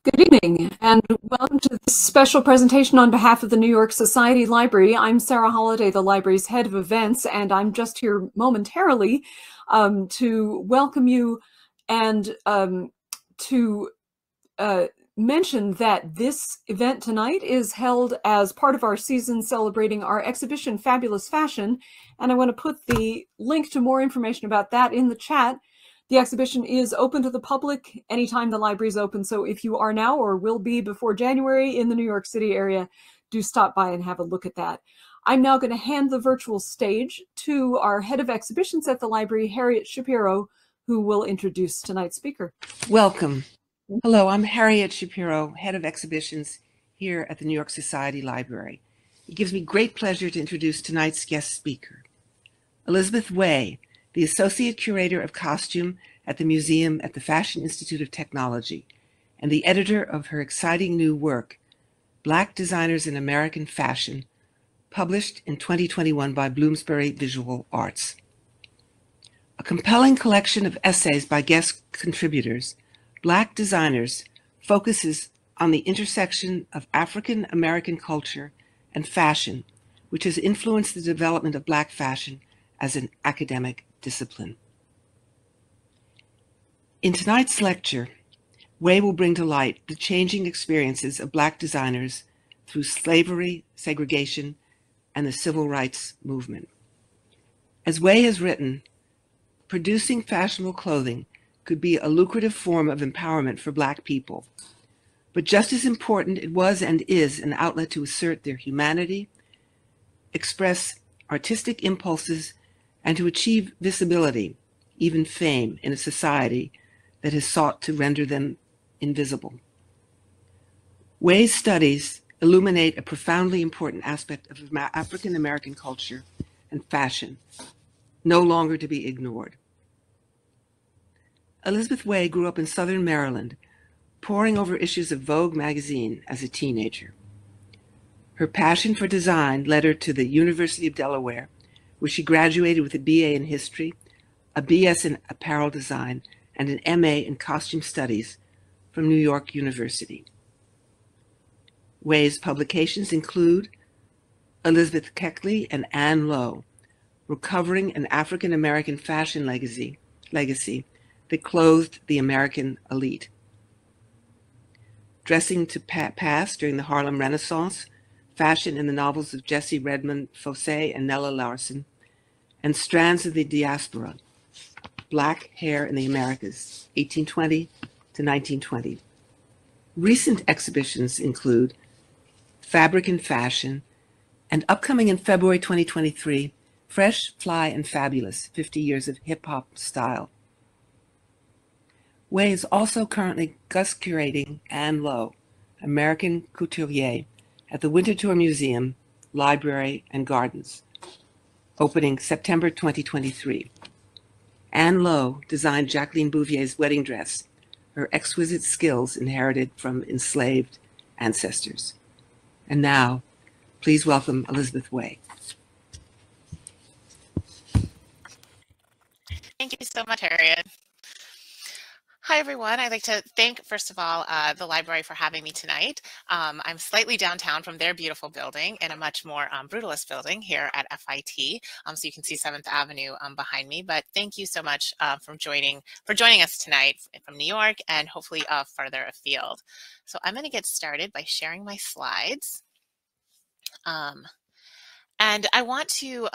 Good evening, and welcome to this special presentation on behalf of the New York Society Library. I'm Sarah Holliday, the library's head of events, and I'm just here momentarily to welcome you and to mention that this event tonight is held as part of our season celebrating our exhibition, Fabulous Fashion, and I want to put the link to more information about that in the chat. The exhibition is open to the public anytime the library is open, so if you are now or will be before January in the New York City area, do stop by and have a look at that. I'm now going to hand the virtual stage to our head of exhibitions at the library, Harriet Shapiro, who will introduce tonight's speaker. Welcome. Hello, I'm Harriet Shapiro, head of exhibitions here at the New York Society Library. It gives me great pleasure to introduce tonight's guest speaker, Elizabeth Way, the Associate Curator of Costume at the Museum at the Fashion Institute of Technology, and the editor of her exciting new work, Black Designers in American Fashion, published in 2021 by Bloomsbury Visual Arts. A compelling collection of essays by guest contributors, Black Designers focuses on the intersection of African American culture and fashion, which has influenced the development of Black fashion as an academic discipline. In tonight's lecture, Way will bring to light the changing experiences of Black designers through slavery, segregation, and the civil rights movement. As Way has written, producing fashionable clothing could be a lucrative form of empowerment for Black people, but just as important, it was and is an outlet to assert their humanity, express artistic impulses, and to achieve visibility, even fame, in a society that has sought to render them invisible. Way's studies illuminate a profoundly important aspect of African American culture and fashion, no longer to be ignored. Elizabeth Way grew up in Southern Maryland, poring over issues of Vogue magazine as a teenager. Her passion for design led her to the University of Delaware, where she graduated with a BA in history, a BS in apparel design, and an MA in costume studies from New York University. Way's publications include Elizabeth Keckley and Anne Lowe, Recovering an African American Fashion Legacy that Clothed the American Elite, Dressing to Pass During the Harlem Renaissance, Fashion in the Novels of Jessie Redmond Fossé and Nella Larson, and Strands of the Diaspora, Black Hair in the Americas, 1820 to 1920. Recent exhibitions include Fabric and Fashion, and upcoming in February 2023, Fresh, Fly, and Fabulous, 50 Years of Hip-Hop Style. Way is also currently guest curating Anne Lowe, American Couturier, at the Winterthur Museum, Library, and Gardens, opening September 2023. Anne Lowe designed Jacqueline Bouvier's wedding dress, her exquisite skills inherited from enslaved ancestors. And now, please welcome Elizabeth Way. Thank you so much, Harriet. Hi, everyone. I'd like to thank, first of all, the library for having me tonight. I'm slightly downtown from their beautiful building in a much more brutalist building here at FIT. So you can see 7th Avenue behind me. But thank you so much for joining us tonight from New York and hopefully further afield. So I'm going to get started by sharing my slides. And I want to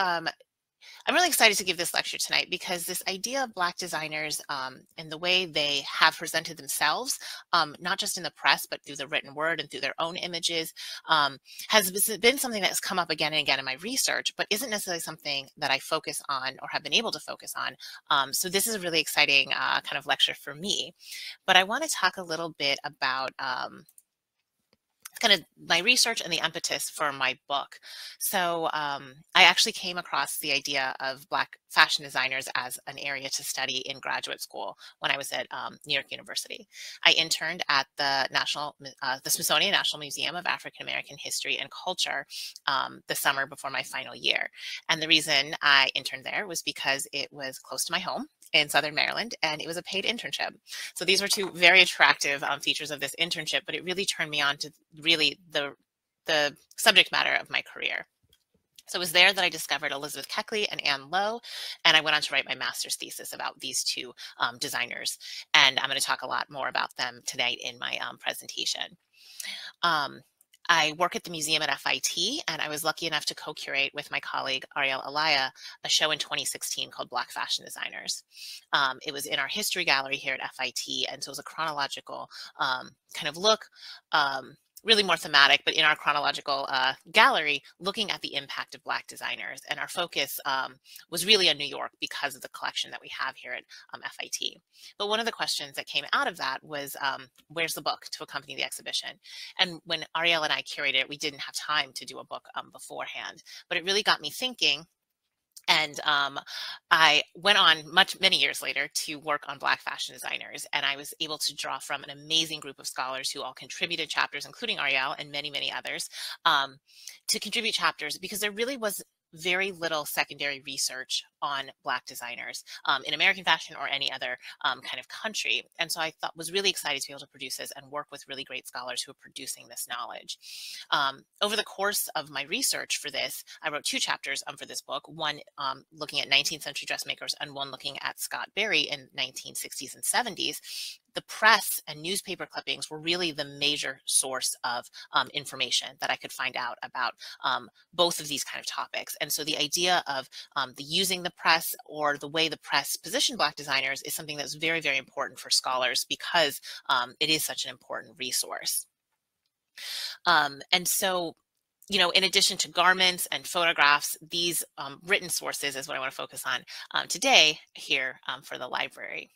I'm really excited to give this lecture tonight because this idea of Black designers and the way they have presented themselves, not just in the press, but through the written word and through their own images, has been something that has come up again and again in my research, but isn't necessarily something that I focus on or have been able to focus on. So this is a really exciting kind of lecture for me. But I want to talk a little bit about kind of my research and the impetus for my book. So I actually came across the idea of Black fashion designers as an area to study in graduate school when I was at New York University. I interned at the Smithsonian National Museum of African American History and Culture the summer before my final year. And the reason I interned there was because it was close to my home in Southern Maryland, and it was a paid internship. So these were two very attractive features of this internship, but it really turned me on to really the subject matter of my career. So it was there that I discovered Elizabeth Keckley and Anne Lowe, and I went on to write my master's thesis about these two designers. And I'm going to talk a lot more about them tonight in my presentation. I work at the museum at FIT, and I was lucky enough to co-curate with my colleague Ariel Alaya a show in 2016 called Black Fashion Designers. It was in our history gallery here at FIT, and so it was a chronological kind of look, really more thematic, but in our chronological gallery, looking at the impact of Black designers. And our focus was really on New York because of the collection that we have here at FIT. But one of the questions that came out of that was, where's the book to accompany the exhibition? And when Ariel and I curated it, we didn't have time to do a book beforehand, but it really got me thinking. And I went on many years later to work on Black fashion designers, and I was able to draw from an amazing group of scholars who all contributed chapters, including Ariel and many, many others, to contribute chapters, because there really was very little secondary research on Black designers in American fashion or any other kind of country. And so I was really excited to be able to produce this and work with really great scholars who are producing this knowledge. Over the course of my research for this, I wrote two chapters for this book, one looking at 19th century dressmakers and one looking at Scott Berry in 1960s and 70s. The press and newspaper clippings were really the major source of information that I could find out about both of these kind of topics. And so the idea of the using the press, or the way the press positioned Black designers, is something that's very, very important for scholars, because it is such an important resource. And so, you know, in addition to garments and photographs, these written sources is what I want to focus on today here for the library.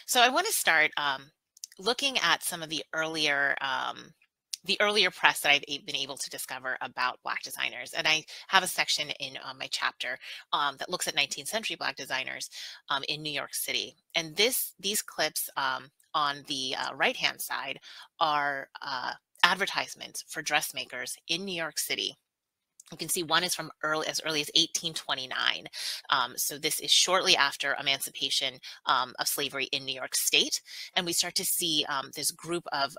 So I want to start looking at some of the earlier press that I've been able to discover about Black designers. And I have a section in my chapter that looks at 19th century Black designers in New York City. And these clips on the right-hand side are advertisements for dressmakers in New York City. You can see one is from as early as 1829. So this is shortly after emancipation of slavery in New York State. And we start to see this group of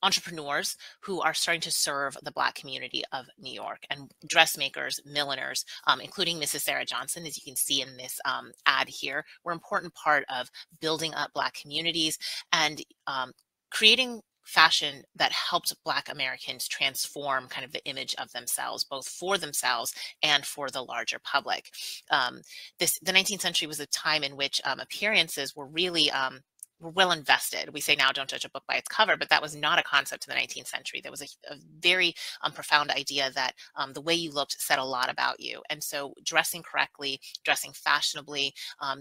entrepreneurs who are starting to serve the Black community of New York, and dressmakers, milliners, including Mrs. Sarah Johnson, as you can see in this ad here, were an important part of building up Black communities and creating fashion that helped Black Americans transform kind of the image of themselves, both for themselves and for the larger public. The 19th century was a time in which appearances were really were well invested. We say now, don't judge a book by its cover, but that was not a concept in the 19th century. There was a very profound idea that the way you looked said a lot about you. And so dressing correctly, dressing fashionably,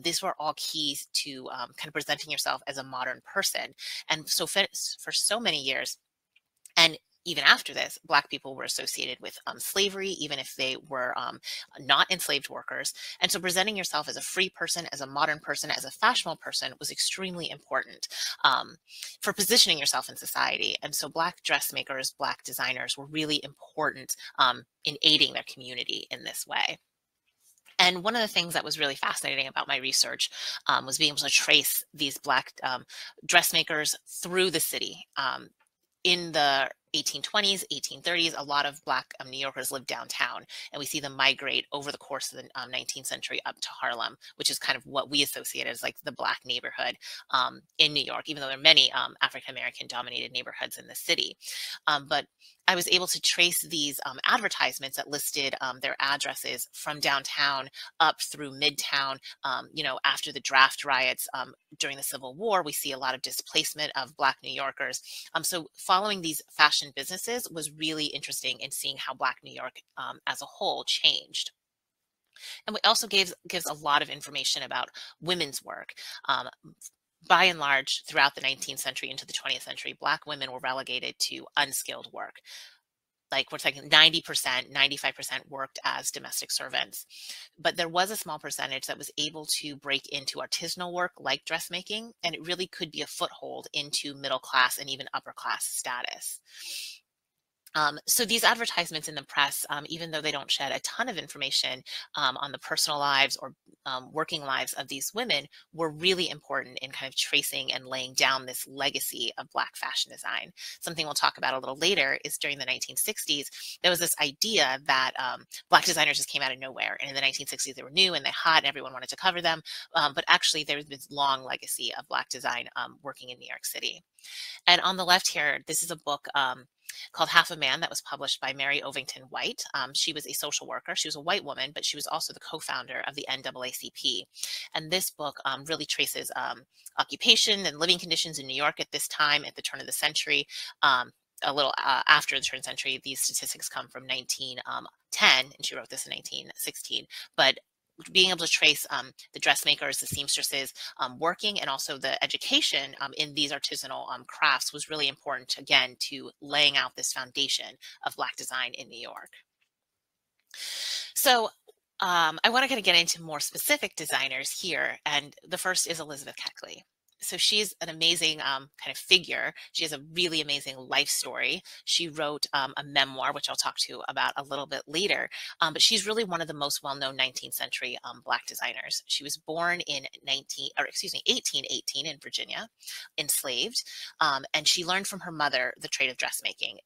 these were all keys to kind of presenting yourself as a modern person. And so for so many years, and even after this, Black people were associated with slavery, even if they were not enslaved workers. And so presenting yourself as a free person, as a modern person, as a fashionable person was extremely important for positioning yourself in society. And so Black dressmakers, Black designers were really important in aiding their community in this way. And one of the things that was really fascinating about my research was being able to trace these Black dressmakers through the city. In the 1820s, 1830s, a lot of Black New Yorkers lived downtown, and we see them migrate over the course of the 19th century up to Harlem, which is kind of what we associate as like the Black neighborhood in New York, even though there are many African-American dominated neighborhoods in the city. But I was able to trace these advertisements that listed their addresses from downtown up through Midtown. You know, after the draft riots during the Civil War, we see a lot of displacement of Black New Yorkers. So following these fashion businesses was really interesting in seeing how Black New York as a whole changed. And it also gives a lot of information about women's work. by and large, throughout the 19th century into the 20th century, Black women were relegated to unskilled work. Like we're talking 90%, 95% worked as domestic servants. But there was a small percentage that was able to break into artisanal work like dressmaking, and it really could be a foothold into middle class and even upper class status. So these advertisements in the press, even though they don't shed a ton of information on the personal lives or working lives of these women, were really important in kind of tracing and laying down this legacy of Black fashion design. Something we'll talk about a little later is during the 1960s, there was this idea that Black designers just came out of nowhere. And in the 1960s, they were new and they hot and everyone wanted to cover them. But actually, there's this long legacy of Black design working in New York City. And on the left here, this is a book called Half a Man that was published by Mary Ovington White. She was a social worker. She was a white woman, but she was also the co-founder of the NAACP. And this book really traces occupation and living conditions in New York at this time, at the turn of the century. A little after the turn of the century, these statistics come from 1910, and she wrote this in 1916. But being able to trace the dressmakers, the seamstresses working, and also the education in these artisanal crafts was really important, again, to laying out this foundation of Black design in New York. So I want to kind of get into more specific designers here, and the first is Elizabeth Keckley. So she's an amazing kind of figure. She has a really amazing life story. She wrote a memoir, which I'll talk to you about a little bit later. But she's really one of the most well-known 19th century Black designers. She was born in 1818 in Virginia, enslaved, and she learned from her mother the trade of dressmaking.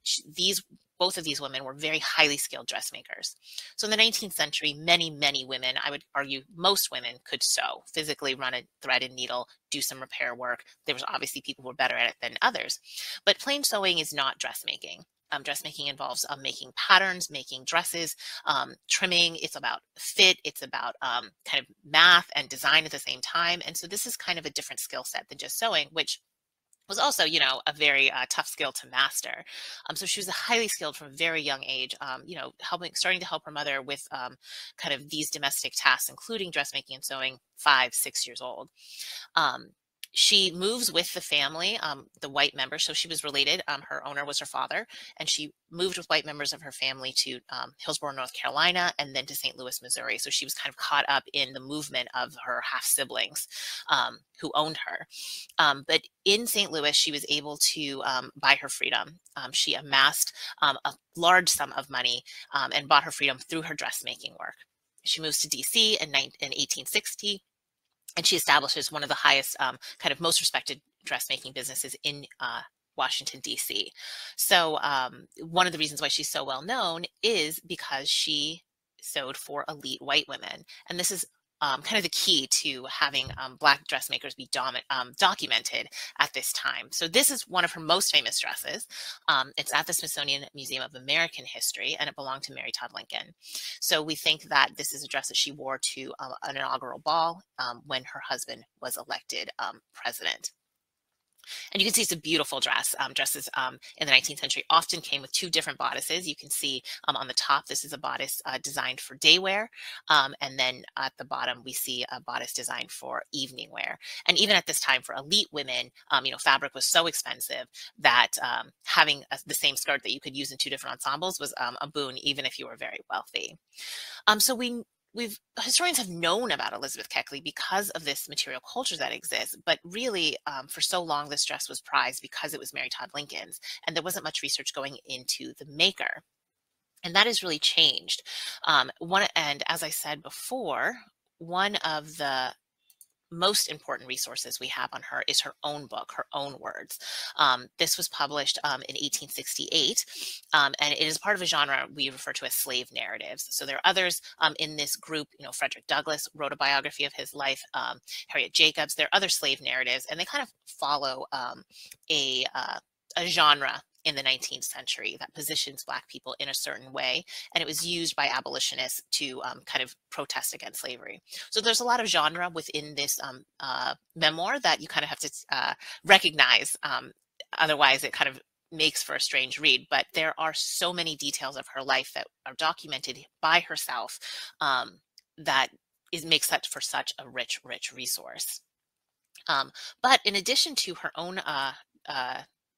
Both of these women were very highly skilled dressmakers. So in the 19th century, many, many women, I would argue most women, could sew, physically run a thread and needle, do some repair work. There was obviously people who were better at it than others. But plain sewing is not dressmaking. Dressmaking involves making patterns, making dresses, trimming. It's about fit. It's about kind of math and design at the same time. And so this is kind of a different skill set than just sewing, which was also, a very tough skill to master. So she was highly skilled from a very young age, starting to help her mother with kind of these domestic tasks, including dressmaking and sewing, 5, 6 years old. She moves with the family, the white members. So she was related. Her owner was her father, and she moved with white members of her family to Hillsborough, North Carolina, and then to St. Louis, Missouri. So she was kind of caught up in the movement of her half siblings who owned her. But in St. Louis, she was able to buy her freedom. She amassed a large sum of money and bought her freedom through her dressmaking work. She moves to DC in 1860. And she establishes one of the highest, kind of most respected dressmaking businesses in Washington, D.C. So one of the reasons why she's so well known is because she sewed for elite white women. And this is kind of the key to having Black dressmakers be documented at this time. So this is one of her most famous dresses. It's at the Smithsonian Museum of American History, and it belonged to Mary Todd Lincoln. So we think that this is a dress that she wore to an inaugural ball when her husband was elected president. And you can see it's a beautiful dress. Dresses in the 19th century often came with 2 different bodices. You can see on the top, this is a bodice designed for day wear. And then at the bottom, we see a bodice designed for evening wear. And even at this time, for elite women, fabric was so expensive that having the same skirt that you could use in 2 different ensembles was a boon, even if you were very wealthy. So historians have known about Elizabeth Keckley because of this material culture that exists, but really for so long this dress was prized because it was Mary Todd Lincoln's, and there wasn't much research going into the maker. And that has really changed. And as I said before, one of the most important resources we have on her is her own book, her own words. This was published in 1868, and it is part of a genre we refer to as slave narratives. So there are others in this group. Frederick Douglass wrote a biography of his life, Harriet Jacobs. There are other slave narratives, and they kind of follow a genre in the 19th century that positions Black people in a certain way. And it was used by abolitionists to kind of protest against slavery. So there's a lot of genre within this memoir that you kind of have to recognize. Otherwise, it kind of makes for a strange read. But there are so many details of her life that are documented by herself that makes that for such a rich, rich resource. But in addition to her own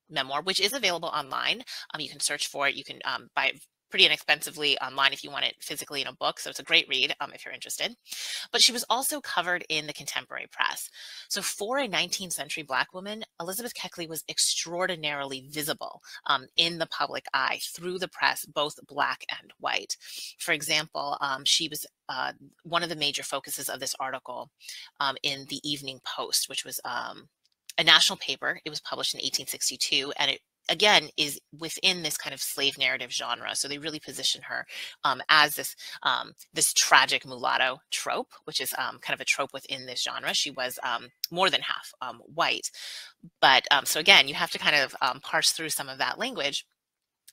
memoir, which is available online, you can search for it. You can buy it pretty inexpensively online if you want it physically in a book. So it's a great read if you're interested. But she was also covered in the contemporary press. So for a 19th century Black woman, Elizabeth Keckley was extraordinarily visible in the public eye through the press, both Black and white. For example, she was one of the major focuses of this article in the Evening Post, which was a national paper. It was published in 1862, and it again is within this kind of slave narrative genre. So they really position her as this tragic mulatto trope, which is kind of a trope within this genre. She was more than half white, but so again, you have to kind of parse through some of that language,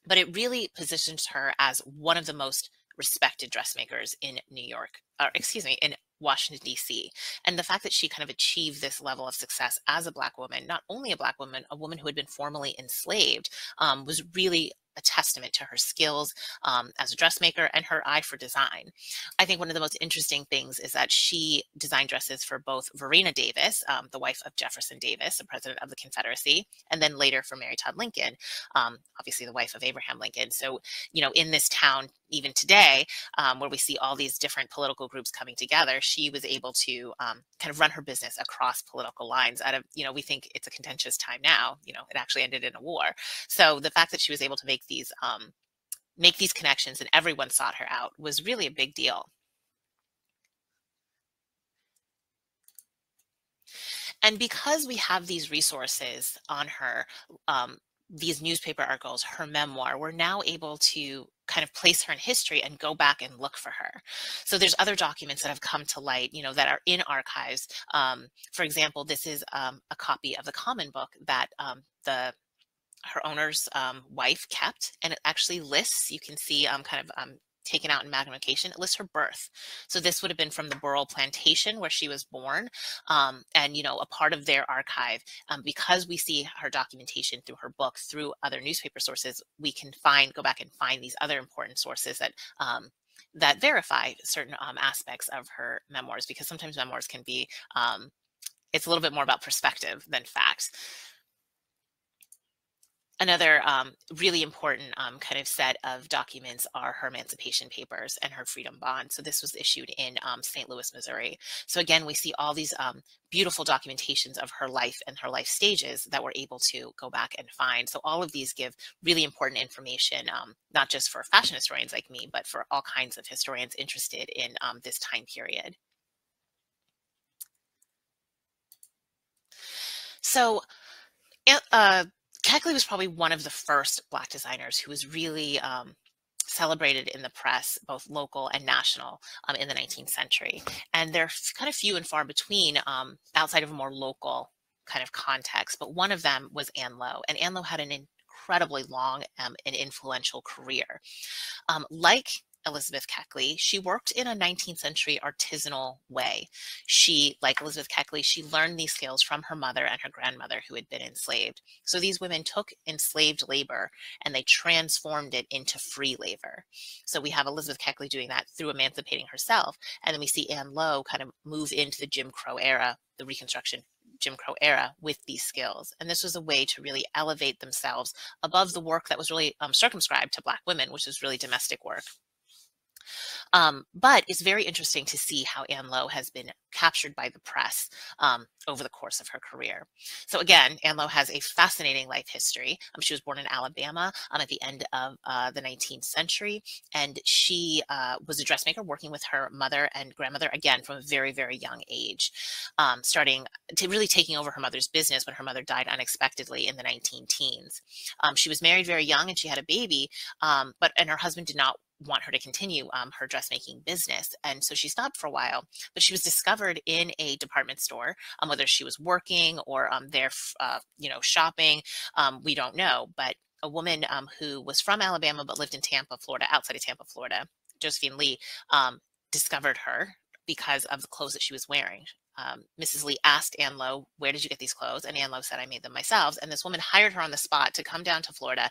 but it really positions her as one of the most respected dressmakers in New York, or excuse me, in Washington, D.C. And the fact that she kind of achieved this level of success as a Black woman, not only a Black woman, a woman who had been formerly enslaved, was really a testament to her skills as a dressmaker and her eye for design. I think one of the most interesting things is that she designed dresses for both Varina Davis, the wife of Jefferson Davis, the president of the Confederacy, and then later for Mary Todd Lincoln, obviously the wife of Abraham Lincoln. So, you know, in this town, even today, where we see all these different political groups coming together, she was able to kind of run her business across political lines out of, you know, we think it's a contentious time now, you know, it actually ended in a war. So the fact that she was able to make these connections and everyone sought her out was really a big deal. And because we have these resources on her, these newspaper articles, her memoir, we're now able to kind of place her in history and go back and look for her. So there's other documents that have come to light, you know, that are in archives. For example, this is a copy of the Common Book that her owner's wife kept, and it actually lists, you can see taken out in magnification, it lists her birth. So this would have been from the Burrell Plantation where she was born. And, you know, a part of their archive, because we see her documentation through her book, through other newspaper sources, we can go back and find these other important sources that verify certain aspects of her memoirs, because sometimes memoirs can be, it's a little bit more about perspective than facts. Another really important kind of set of documents are her emancipation papers and her freedom bond. So this was issued in St. Louis, Missouri. So again, we see all these beautiful documentations of her life and her life stages that we're able to go back and find. So all of these give really important information, not just for fashion historians like me, but for all kinds of historians interested in this time period. So Keckley was probably one of the first Black designers who was really celebrated in the press, both local and national, in the 19th century. And they're kind of few and far between outside of a more local kind of context. But one of them was Anne Lowe. And Anne Lowe had an incredibly long and influential career. Like Elizabeth Keckley, she worked in a 19th century artisanal way. She, like Elizabeth Keckley, she learned these skills from her mother and her grandmother who had been enslaved. So these women took enslaved labor and they transformed it into free labor. So we have Elizabeth Keckley doing that through emancipating herself. And then we see Anne Lowe kind of move into the Jim Crow era, the Reconstruction Jim Crow era, with these skills. And this was a way to really elevate themselves above the work that was really circumscribed to Black women, which was really domestic work. But it's very interesting to see how Anne Lowe has been captured by the press over the course of her career. So again, Anne Lowe has a fascinating life history. She was born in Alabama at the end of the 19th century, and she was a dressmaker working with her mother and grandmother, again, from a very, very young age, starting to really taking over her mother's business when her mother died unexpectedly in the 19-teens. She was married very young and she had a baby, and her husband did not want her to continue her dressmaking business. And so she stopped for a while, but she was discovered in a department store, whether she was working or there, shopping, we don't know. But a woman who was from Alabama but lived in Tampa, Florida, outside of Tampa, Florida, Josephine Lee, discovered her because of the clothes that she was wearing. Mrs. Lee asked Anne Lowe, "Where did you get these clothes?" And Anne Lowe said, "I made them myself." And this woman hired her on the spot to come down to Florida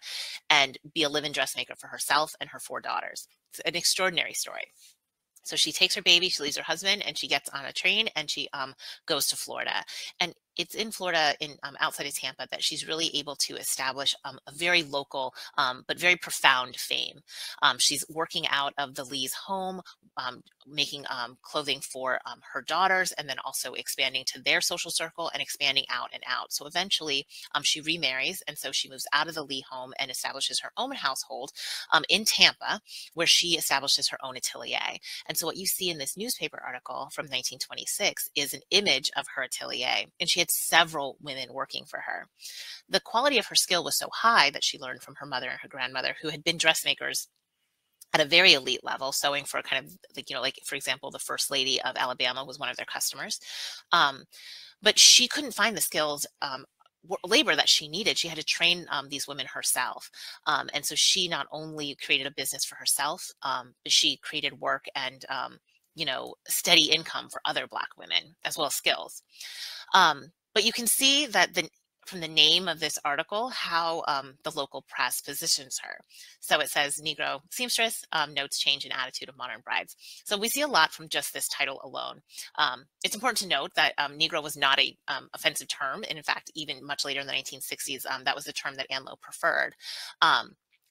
and be a live-in dressmaker for herself and her 4 daughters. It's an extraordinary story. So she takes her baby, she leaves her husband, and she gets on a train and she goes to Florida. And it's in Florida, in outside of Tampa, that she's really able to establish a very local but very profound fame. She's working out of the Lee's home, making clothing for her daughters, and then also expanding to their social circle and expanding out and out. So eventually she remarries, and so she moves out of the Lee home and establishes her own household in Tampa, where she establishes her own atelier. And so what you see in this newspaper article from 1926 is an image of her atelier, and she had several women working for her. The quality of her skill was so high that she learned from her mother and her grandmother, who had been dressmakers at a very elite level, sewing for kind of like, like for example, the First Lady of Alabama was one of their customers. But she couldn't find the skills, labor that she needed. She had to train these women herself. And so she not only created a business for herself, but she created work and, steady income for other Black women, as well as skills. But you can see that from the name of this article, how the local press positions her. So it says, Negro seamstress notes change in attitude of modern brides. So we see a lot from just this title alone. It's important to note that Negro was not a offensive term. And in fact, even much later in the 1960s, that was the term that Ann Lowe preferred.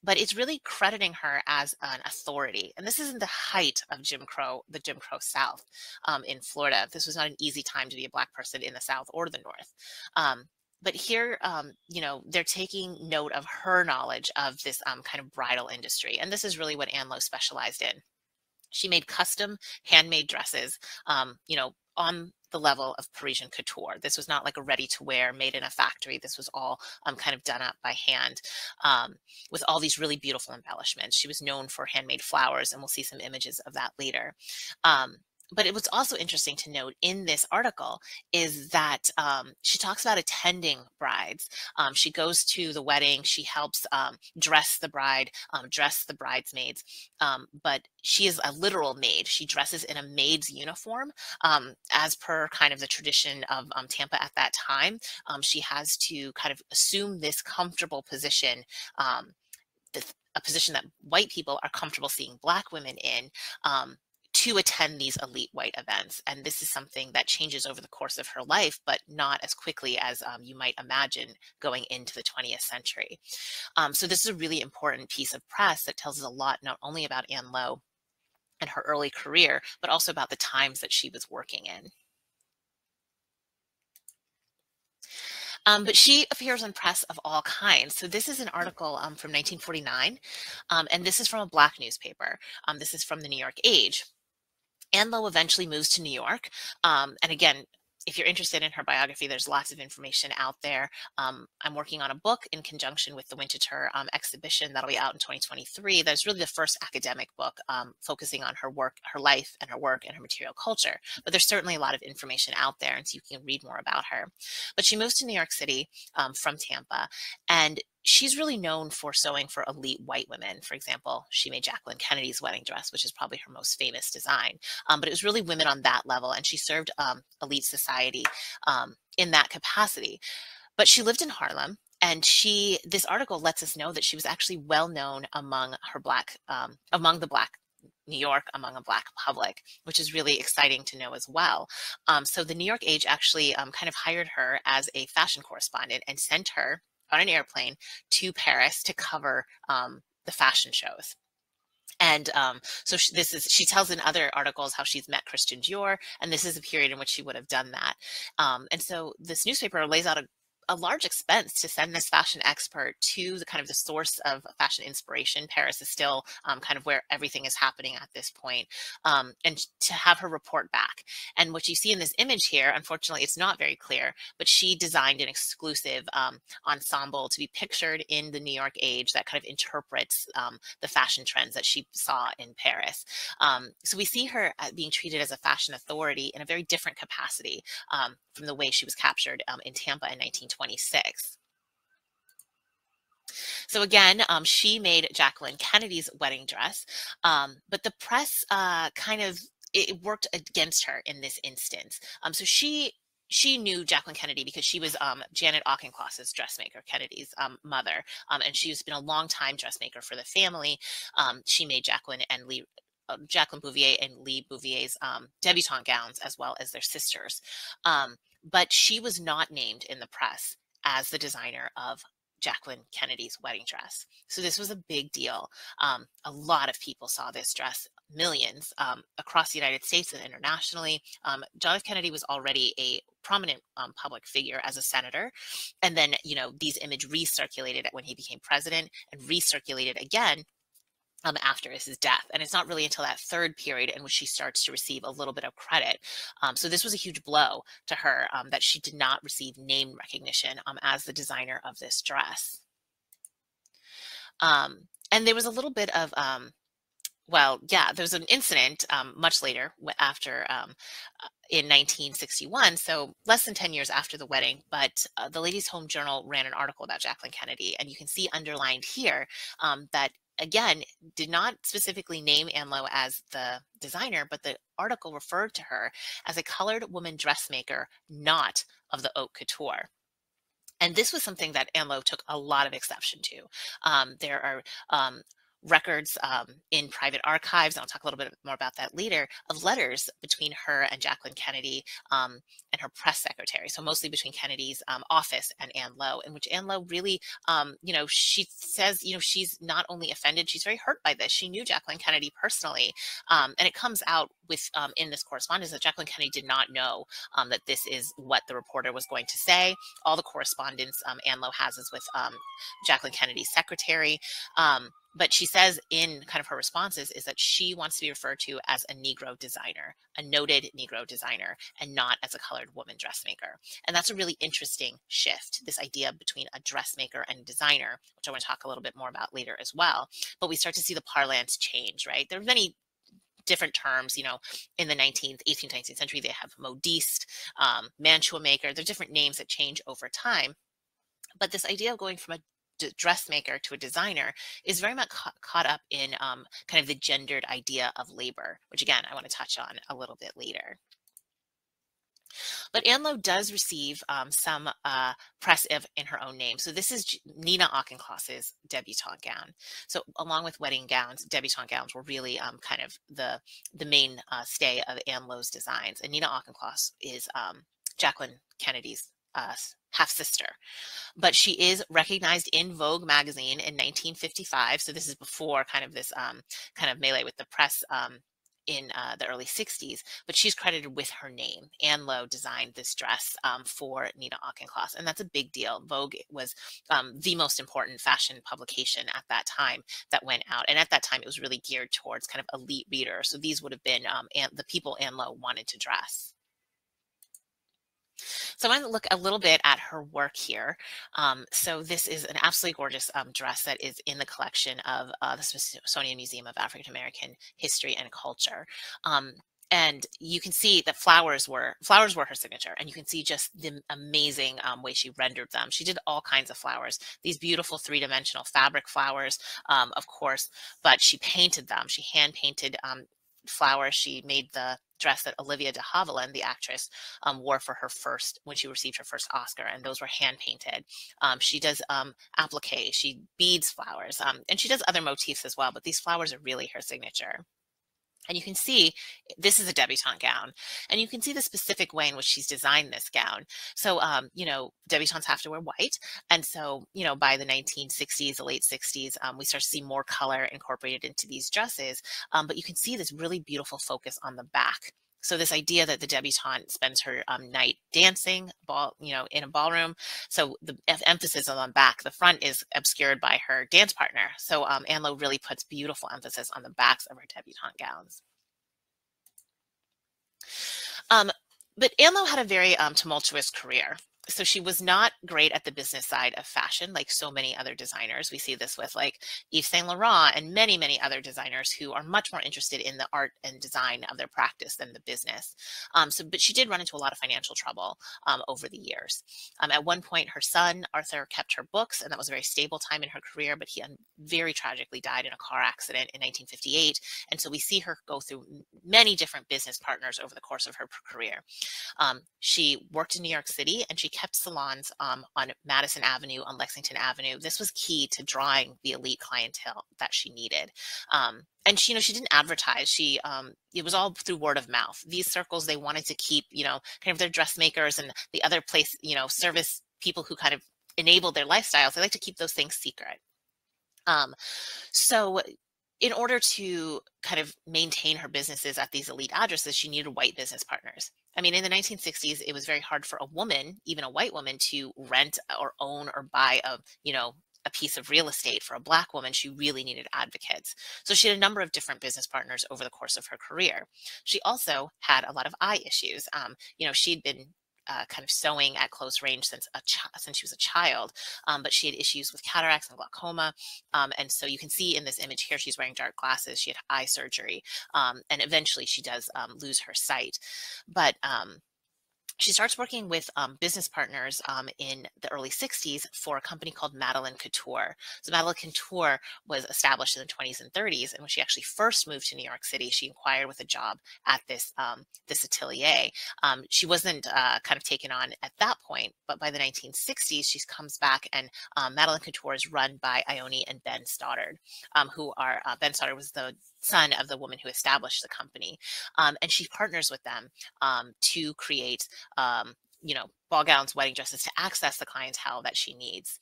But it's really crediting her as an authority. And this is in the height of Jim Crow, the Jim Crow South in Florida. This was not an easy time to be a Black person in the South or the North. But here, they're taking note of her knowledge of this kind of bridal industry. And this is really what Ann Lowe specialized in. She made custom handmade dresses, on the level of Parisian couture. This was not like a ready-to-wear made in a factory. This was all kind of done up by hand with all these really beautiful embellishments. She was known for handmade flowers, and we'll see some images of that later. But it was also interesting to note in this article is that she talks about attending brides. She goes to the wedding. She helps dress the bride, dress the bridesmaids. But she is a literal maid. She dresses in a maid's uniform as per kind of the tradition of Tampa at that time. She has to kind of assume this comfortable position, a position that white people are comfortable seeing Black women in, to attend these elite white events. And this is something that changes over the course of her life, but not as quickly as you might imagine going into the 20th century. So this is a really important piece of press that tells us a lot, not only about Ann Lowe and her early career, but also about the times that she was working in. But she appears in press of all kinds. So this is an article from 1949, and this is from a Black newspaper. This is from the New York Age. Ann Lowe eventually moves to New York. And again, if you're interested in her biography, there's lots of information out there. I'm working on a book in conjunction with the Winterthur exhibition that'll be out in 2023. That's really the first academic book focusing on her work, her life and her work and her material culture. But there's certainly a lot of information out there, and so you can read more about her. But she moves to New York City from Tampa, and she's really known for sewing for elite white women. For example, she made Jacqueline Kennedy's wedding dress, which is probably her most famous design. But it was really women on that level, and she served elite society in that capacity. But she lived in Harlem, and this article lets us know that she was actually well known among the Black New York, among a Black public, which is really exciting to know as well. So the New York Age actually kind of hired her as a fashion correspondent and sent her on an airplane to Paris to cover the fashion shows. And so she tells in other articles how she's met Christian Dior, and this is a period in which she would have done that. And so this newspaper lays out a large expense to send this fashion expert to the kind of the source of fashion inspiration. Paris is still kind of where everything is happening at this point, and to have her report back. And what you see in this image here, unfortunately, it's not very clear, but she designed an exclusive ensemble to be pictured in the New York Age that kind of interprets the fashion trends that she saw in Paris. So we see her being treated as a fashion authority in a very different capacity from the way she was captured in Tampa in 1926. So again, she made Jacqueline Kennedy's wedding dress, but the press it worked against her in this instance. So she knew Jacqueline Kennedy because she was Janet Auchincloss's dressmaker, Kennedy's mother, and she's been a long time dressmaker for the family. She made Jacqueline Bouvier and Lee Bouvier's debutante gowns, as well as their sisters. but she was not named in the press as the designer of Jacqueline Kennedy's wedding dress. So this was a big deal. A lot of people saw this dress, millions, across the United States and internationally. John F. Kennedy was already a prominent public figure as a senator. And then, these images recirculated when he became president and recirculated again after his death. And it's not really until that third period in which she starts to receive a little bit of credit. So this was a huge blow to her, that she did not receive name recognition as the designer of this dress. And there was a little bit of, there was an incident much later after in 1961, so less than 10 years after the wedding, but the Ladies' Home Journal ran an article about Jacqueline Kennedy, and you can see underlined here that, again, did not specifically name Ann Lowe as the designer, but the article referred to her as a colored woman dressmaker, not of the haute couture. And this was something that Ann Lowe took a lot of exception to. There are records in private archives, and I'll talk a little bit more about that later, of letters between her and Jacqueline Kennedy and her press secretary. So mostly between Kennedy's office and Ann Lowe, in which Ann Lowe really, she says, she's not only offended, she's very hurt by this. She knew Jacqueline Kennedy personally. And it comes out with in this correspondence that Jacqueline Kennedy did not know that this is what the reporter was going to say. All the correspondence Ann Lowe has is with Jacqueline Kennedy's secretary. But she says in kind of her responses is that she wants to be referred to as a Negro designer, a noted Negro designer, and not as a colored woman dressmaker. And that's a really interesting shift, this idea between a dressmaker and a designer, which I want to talk a little bit more about later as well. But we start to see the parlance change, right? There are many different terms, in the 18th, 19th century. They have modiste, mantua maker. There are different names that change over time. But this idea of going from a dressmaker to a designer is very much caught up in kind of the gendered idea of labor, which again, I want to touch on a little bit later. But Ann Lowe does receive some press in her own name. So this is Nina Auchincloss's debutante gown. So along with wedding gowns, debutante gowns were really kind of the main stay of Ann Lowe's designs. And Nina Auchincloss is Jacqueline Kennedy's half-sister. But she is recognized in Vogue magazine in 1955. So this is before kind of this kind of melee with the press in the early 60s, but she's credited with her name. Ann Lowe designed this dress for Nina Auchincloss, and that's a big deal. Vogue was the most important fashion publication at that time that went out, and at that time it was really geared towards kind of elite readers. So these would have been the people Ann Lowe wanted to dress. So I want to look a little bit at her work here. So this is an absolutely gorgeous dress that is in the collection of the Smithsonian Museum of African American History and Culture. And you can see that flowers were her signature, and you can see just the amazing way she rendered them. She did all kinds of flowers, these beautiful three-dimensional fabric flowers, of course, but she painted them. She hand painted flowers. She made the dress that Olivia de Havilland, the actress, wore for when she received her first Oscar, and those were hand painted. She does applique, she beads flowers, and she does other motifs as well, but these flowers are really her signature. And you can see this is a debutante gown, and you can see the specific way in which she's designed this gown. So, debutantes have to wear white. And so, by the 1960s, the late 60s, we start to see more color incorporated into these dresses. But you can see this really beautiful focus on the back. So this idea that the debutante spends her night dancing, in a ballroom. So the emphasis on the back, the front is obscured by her dance partner. So Ann Lowe really puts beautiful emphasis on the backs of her debutante gowns. But Ann Lowe had a very tumultuous career. So she was not great at the business side of fashion, like so many other designers. We see this with like Yves Saint Laurent and many, many other designers who are much more interested in the art and design of their practice than the business. But she did run into a lot of financial trouble over the years. At one point, her son, Arthur, kept her books, and that was a very stable time in her career, but he very tragically died in a car accident in 1958. And so we see her go through many different business partners over the course of her career. She worked in New York City, and she kept salons on Madison Avenue, on Lexington Avenue. This was key to drawing the elite clientele that she needed. And she, she didn't advertise. It was all through word of mouth. These circles, they wanted to keep, kind of their dressmakers and the other place, service people who kind of enabled their lifestyles. They like to keep those things secret. So in order to kind of maintain her businesses at these elite addresses, she needed white business partners. I mean, in the 1960s, it was very hard for a woman, even a white woman, to rent or own or buy a piece of real estate. For a Black woman, she really needed advocates. So she had a number of different business partners over the course of her career. She also had a lot of eye issues. She'd been kind of sewing at close range since she was a child, but she had issues with cataracts and glaucoma. And so you can see in this image here, she's wearing dark glasses. She had eye surgery, and eventually she does lose her sight. But she starts working with business partners in the early 60s for a company called Madeleine Couture. So Madeleine Couture was established in the 20s and 30s. And when she actually first moved to New York City, she inquired with a job at this atelier. She wasn't kind of taken on at that point, but by the 1960s, she comes back, and Madeleine Couture is run by Ione and Ben Stoddard, Ben Stoddard was the son of the woman who established the company. And she partners with them to create ball gowns, wedding dresses, to access the clientele that she needs.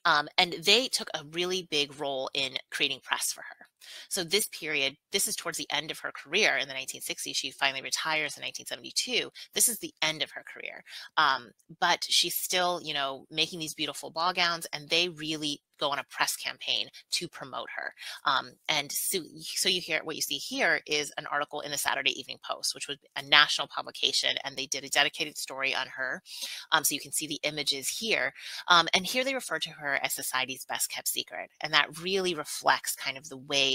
And they took a really big role in creating press for her. So this period, this is towards the end of her career in the 1960s. She finally retires in 1972. This is the end of her career. But she's still, making these beautiful ball gowns, and they really go on a press campaign to promote her. And so what you see here is an article in the Saturday Evening Post, which was a national publication, and they did a dedicated story on her. So you can see the images here. And here they refer to her as society's best kept secret. And that really reflects kind of the way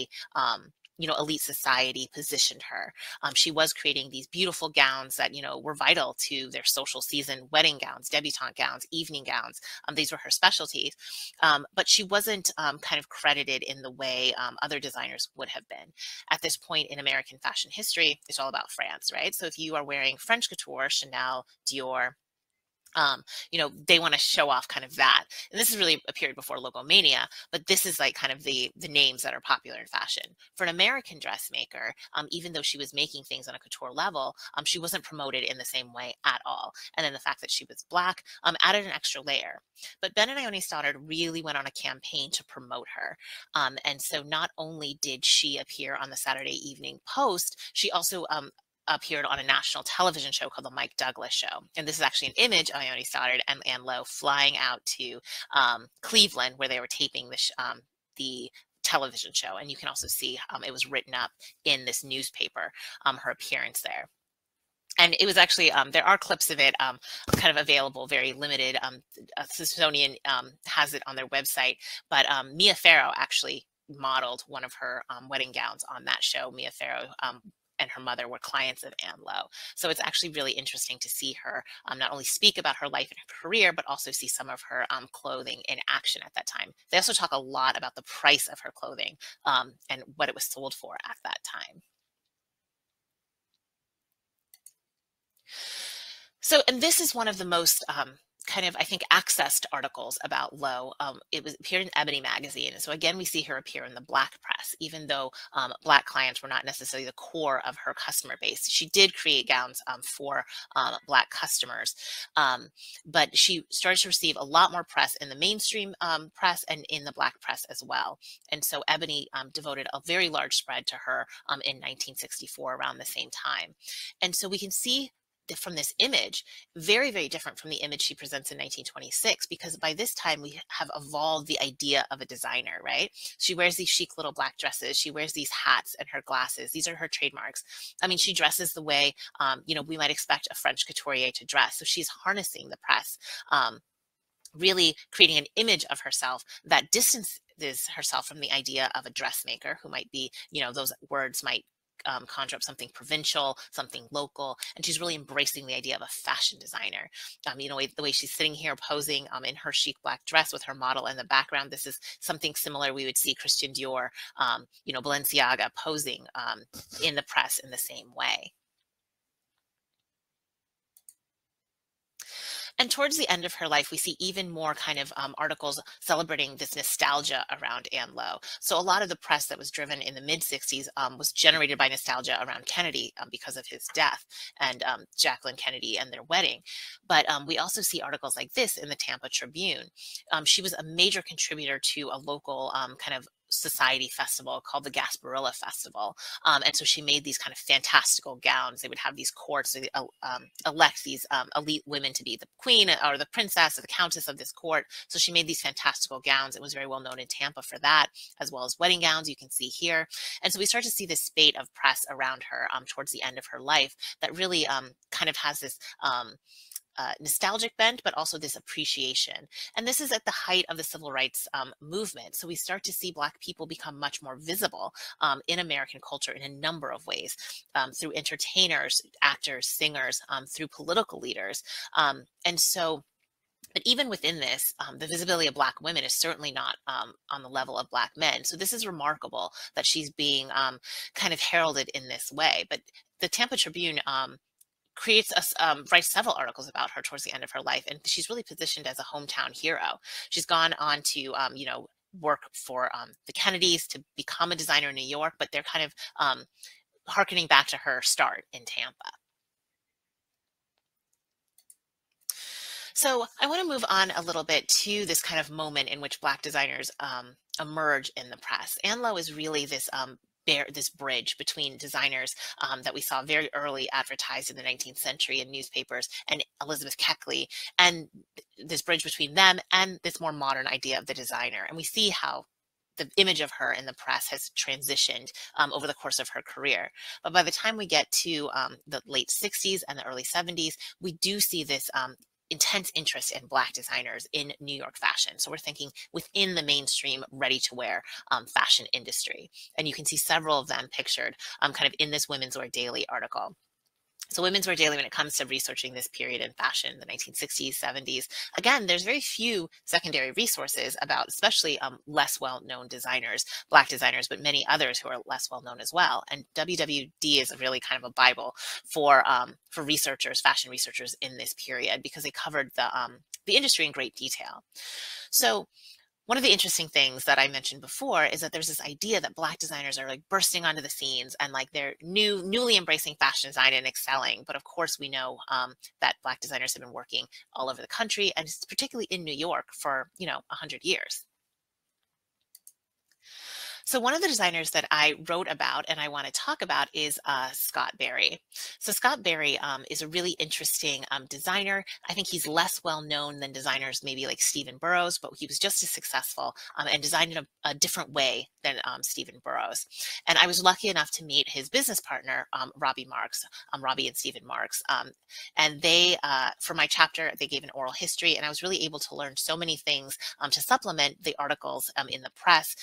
elite society positioned her. She was creating these beautiful gowns that, were vital to their social season: wedding gowns, debutante gowns, evening gowns. These were her specialties. But she wasn't kind of credited in the way other designers would have been. At this point in American fashion history, it's all about France, right? So if you are wearing French couture, Chanel, Dior, they want to show off kind of that. And this has really appeared before logomania, but this is like kind of the names that are popular in fashion. For an American dressmaker, even though she was making things on a couture level, she wasn't promoted in the same way at all. And then the fact that she was Black added an extra layer. But Ben and Ione Stoddard really went on a campaign to promote her. And so not only did she appear on the Saturday Evening Post, she also appeared on a national television show called The Mike Douglas Show. And this is actually an image of Ione Stoddard and Ann Lowe flying out to Cleveland, where they were taping the television show. And you can also see it was written up in this newspaper, her appearance there. And it was actually, there are clips of it kind of available, very limited. Smithsonian has it on their website, but Mia Farrow actually modeled one of her wedding gowns on that show. Mia Farrow and her mother were clients of Ann Lowe. So it's actually really interesting to see her not only speak about her life and her career, but also see some of her clothing in action at that time. They also talk a lot about the price of her clothing and what it was sold for at that time. So, and this is one of the most kind of, I think, accessed articles about Lowe. It appeared in Ebony magazine. And so again, we see her appear in the Black press, even though Black clients were not necessarily the core of her customer base. She did create gowns for Black customers, but she started to receive a lot more press in the mainstream press and in the Black press as well. And so Ebony devoted a very large spread to her in 1964, around the same time. And so we can see from this image, very, very different from the image she presents in 1926, because by this time we have evolved the idea of a designer, right? She wears these chic little Black dresses. She wears these hats and her glasses. These are her trademarks. I mean, she dresses the way, we might expect a French couturier to dress. So she's harnessing the press, really creating an image of herself that distances herself from the idea of a dressmaker, who might be, those words might conjure up something provincial, something local, and she's really embracing the idea of a fashion designer. The way she's sitting here posing in her chic Black dress with her model in the background, this is something similar we would see Christian Dior, Balenciaga posing in the press in the same way. And towards the end of her life, we see even more kind of articles celebrating this nostalgia around Anne Lowe. So a lot of the press that was driven in the mid 60s was generated by nostalgia around Kennedy because of his death and Jacqueline Kennedy and their wedding. But we also see articles like this in the Tampa Tribune. She was a major contributor to a local kind of society festival called the Gasparilla Festival. And so she made these kind of fantastical gowns. They would have these courts, so they elect these elite women to be the queen or the princess or the countess of this court. So she made these fantastical gowns. It was very well known in Tampa for that, as well as wedding gowns you can see here. And so we start to see this spate of press around her towards the end of her life that really kind of has this nostalgic bent, but also this appreciation. And this is at the height of the civil rights movement. So we start to see Black people become much more visible in American culture in a number of ways, through entertainers, actors, singers, through political leaders. And so but even within this, the visibility of Black women is certainly not on the level of Black men. So this is remarkable that she's being kind of heralded in this way. But the Tampa Tribune writes several articles about her towards the end of her life, and she's really positioned as a hometown hero. She's gone on to, work for the Kennedys to become a designer in New York, but they're kind of hearkening back to her start in Tampa. So I want to move on a little bit to this kind of moment in which Black designers emerge in the press. Anne Lowe is really this this bridge between designers that we saw very early advertised in the 19th century in newspapers and Elizabeth Keckley, and this bridge between them and this more modern idea of the designer. And we see how the image of her in the press has transitioned over the course of her career. But by the time we get to the late 60s and the early 70s, we do see this intense interest in Black designers in New York fashion. So we're thinking within the mainstream ready-to-wear fashion industry. And you can see several of them pictured kind of in this Women's Wear Daily article. So Women's Wear Daily, when it comes to researching this period in fashion, the 1960s, 70s, again, there's very few secondary resources about especially less well-known designers, Black designers, but many others who are less well-known as well. And WWD is really kind of a Bible for researchers, fashion researchers in this period, because they covered the industry in great detail. So one of the interesting things that I mentioned before is that there's this idea that Black designers are like bursting onto the scenes and like they're newly embracing fashion design and excelling. But of course, we know that Black designers have been working all over the country, and particularly in New York for 100 years. So one of the designers that I wrote about and I want to talk about is Scott Berry. So Scott Berry is a really interesting designer. I think he's less well known than designers maybe like Stephen Burrows, but he was just as successful and designed in a different way than Stephen Burrows. And I was lucky enough to meet his business partner, Robbie Marks, Robbie and Stephen Marks. And they, for my chapter, they gave an oral history, and I was really able to learn so many things to supplement the articles in the press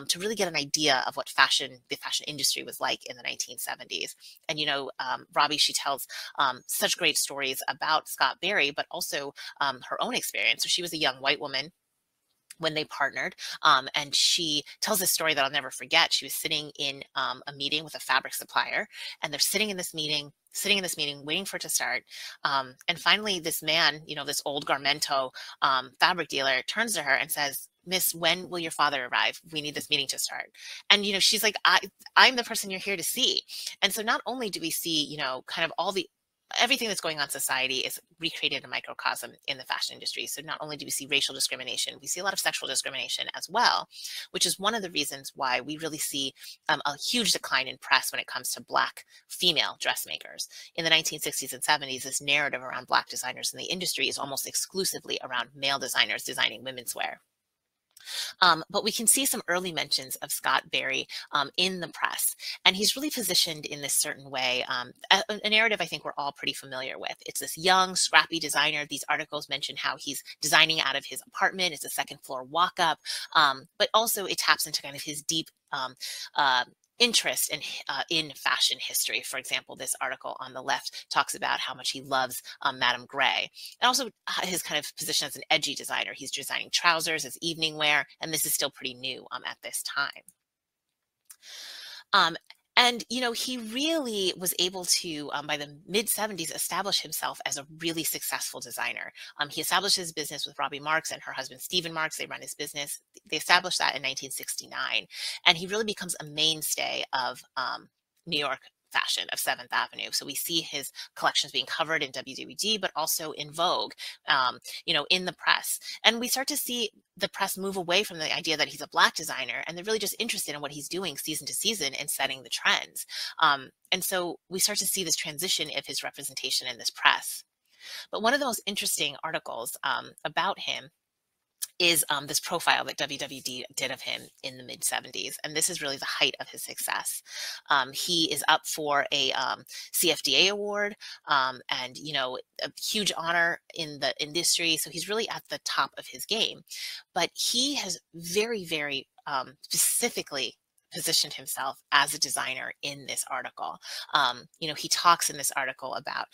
to really get an idea of what the fashion industry was like in the 1970s. And Robbie, she tells such great stories about Scott Berry, but also her own experience. So she was a young white woman when they partnered. And she tells this story that I'll never forget. She was sitting in a meeting with a fabric supplier, and they're sitting in this meeting, waiting for it to start. And finally, this man, this old Garmento fabric dealer, turns to her and says, "Miss, when will your father arrive? We need this meeting to start." And, she's like, I'm the person you're here to see. And so not only do we see, kind of everything that's going on in society is recreated in a microcosm in the fashion industry. So not only do we see racial discrimination, we see a lot of sexual discrimination as well, which is one of the reasons why we really see a huge decline in press when it comes to Black female dressmakers. In the 1960s and 70s, this narrative around Black designers in the industry is almost exclusively around male designers designing women's wear. But we can see some early mentions of Scott Berry in the press, and he's really positioned in this certain way, a narrative I think we're all pretty familiar with. It's this young, scrappy designer. These articles mention how he's designing out of his apartment. It's a second floor walk-up, but also it taps into kind of his deep interest in fashion history. For example, this article on the left talks about how much he loves Madame Grey, and also his kind of position as an edgy designer. He's designing trousers as evening wear, and this is still pretty new at this time. And, he really was able to, by the mid 70s, establish himself as a really successful designer. He established his business with Robbie Marks and her husband, Stephen Marks. They run his business. They established that in 1969. And he really becomes a mainstay of New York fashion, of 7th Avenue. So we see his collections being covered in WWD, but also in Vogue, in the press. And we start to see the press move away from the idea that he's a Black designer, and they're really just interested in what he's doing season to season and setting the trends. And so we start to see this transition of his representation in this press. But one of the most interesting articles about him is this profile that WWD did of him in the mid 70s. And this is really the height of his success. He is up for a CFDA award and, a huge honor in the industry. So he's really at the top of his game. But he has very, very specifically positioned himself as a designer in this article. He talks in this article about,